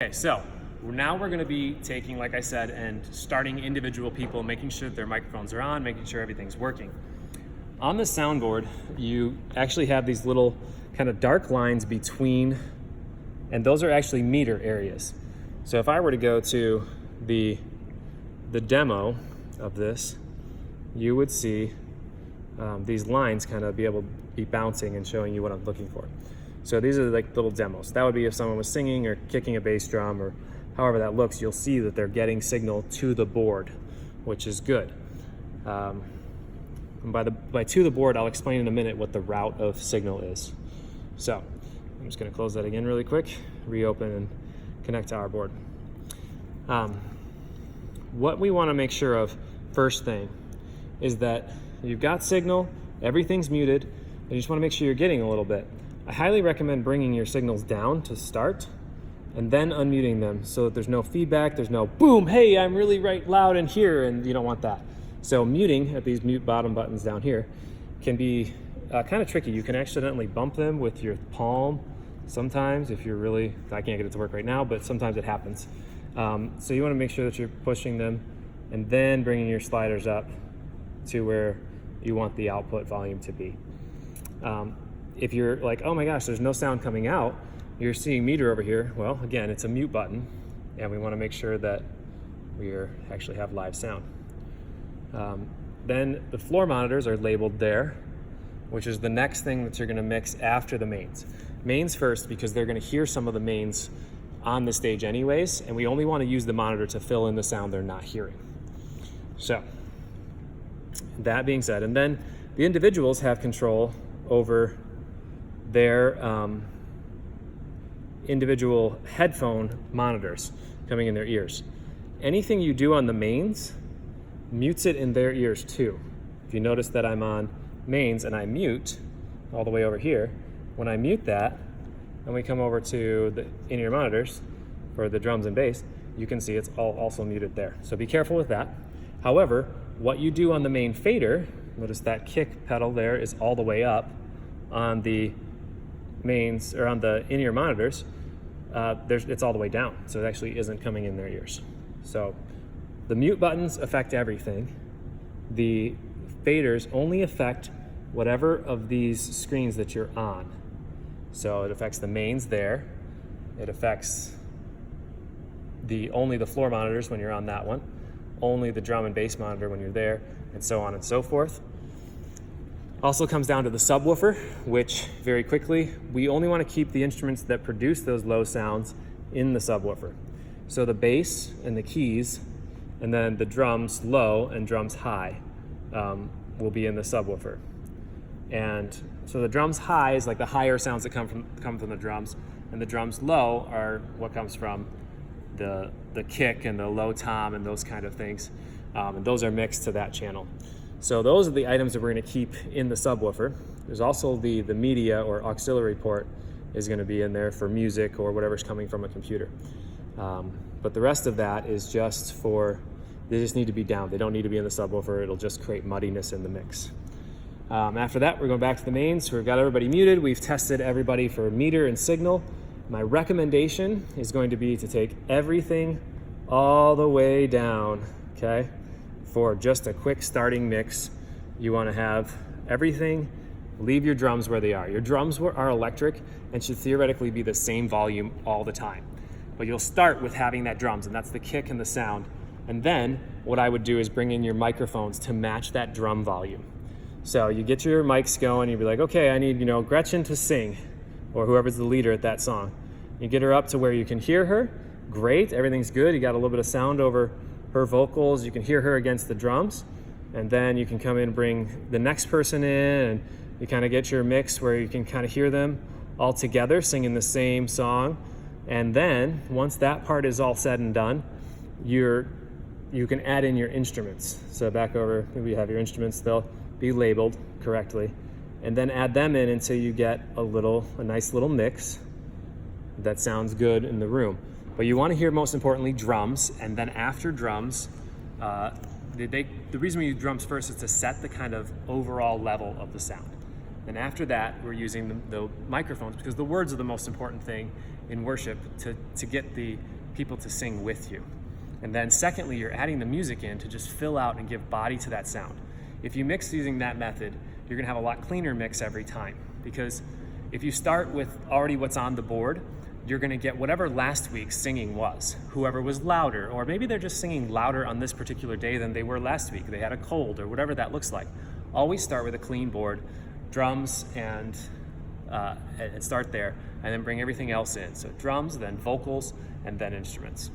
Okay, so now we're going to be taking, like I said, and starting individual people, making sure that their microphones are on, making sure everything's working. On the soundboard, you actually have these little kind of dark lines between, and those are actually meter areas. So if I were to go to the demo of this, you would see these lines kind of be able to be bouncing and showing you what I'm looking for. So these are like little demos. That would be if someone was singing or kicking a bass drum or however that looks. You'll see that they're getting signal to the board, which is good. And by to the board, I'll explain in a minute what the route of signal is. So I'm just going to close that again really quick, reopen and connect to our board. What we want to make sure of first thing is that you've got signal, everything's muted, and you just want to make sure you're getting a little bit. I highly recommend bringing your signals down to start and then unmuting them so that there's no feedback, there's no boom, hey, I'm really right loud in here, and you don't want that. So muting at these mute bottom buttons down here can be kind of tricky. You can accidentally bump them with your palm sometimes if you're really, I can't get it to work right now, but sometimes it happens. So you want to make sure that you're pushing them and then bringing your sliders up to where you want the output volume to be. If you're like, oh my gosh, there's no sound coming out, you're seeing meter over here. Well, again, it's a mute button, and we want to make sure that we actually have live sound. Then the floor monitors are labeled there, which is the next thing that you're going to mix after the mains. Mains first, because they're going to hear some of the mains on the stage anyways, and we only want to use the monitor to fill in the sound they're not hearing. So that being said, and then the individuals have control over their individual headphone monitors coming in their ears. Anything you do on the mains mutes it in their ears too. If you notice that I'm on mains and I mute all the way over here, when I mute that and we come over to the in-ear monitors for the drums and bass, you can see it's all also muted there. So be careful with that. However, what you do on the main fader, notice that kick pedal there is all the way up on the mains or on the in-ear monitors, it's all the way down, so it actually isn't coming in their ears. So the mute buttons affect everything. The faders only affect whatever of these screens that you're on. So it affects the mains there. It affects only the floor monitors when you're on that one, only the drum and bass monitor when you're there, and so on and so forth. Also comes down to the subwoofer, which very quickly, we only want to keep the instruments that produce those low sounds in the subwoofer. So the bass and the keys, and then the drums low and drums high will be in the subwoofer. And so the drums high is like the higher sounds that come from the drums, and the drums low are what comes from the kick and the low tom and those kind of things. And those are mixed to that channel. So those are the items that we're going to keep in the subwoofer. There's also the media or auxiliary port is going to be in there for music or whatever's coming from a computer. But the rest of that is just they just need to be down. They don't need to be in the subwoofer. It'll just create muddiness in the mix. After that, we're going back to the mains. We've got everybody muted. We've tested everybody for meter and signal. My recommendation is going to be to take everything all the way down, okay? For just a quick starting mix, you want to have everything, leave your drums where they are. Your drums are electric and should theoretically be the same volume all the time. But you'll start with having that drums, and that's the kick and the sound. And then what I would do is bring in your microphones to match that drum volume. So you get your mics going, you'd be like, okay, I need, Gretchen to sing, or whoever's the leader at that song. You get her up to where you can hear her. Great, everything's good. You got a little bit of sound over her vocals. You can hear her against the drums. And then you can come in and bring the next person in, and you kind of get your mix where you can kind of hear them all together singing the same song. And then once that part is all said and done, you can add in your instruments. So back over, maybe you have your instruments, they'll be labeled correctly, and then add them in until you get a nice little mix that sounds good in the room. But you want to hear, most importantly, drums, and then after drums, the reason we use drums first is to set the kind of overall level of the sound. Then after that, we're using the microphones, because the words are the most important thing in worship to get the people to sing with you. And then secondly, you're adding the music in to just fill out and give body to that sound. If you mix using that method, you're gonna have a lot cleaner mix every time, because if you start with already what's on the board, you're gonna get whatever last week's singing was. Whoever was louder, or maybe they're just singing louder on this particular day than they were last week. They had a cold or whatever that looks like. Always start with a clean board, drums and start there, and then bring everything else in. So drums, then vocals, and then instruments.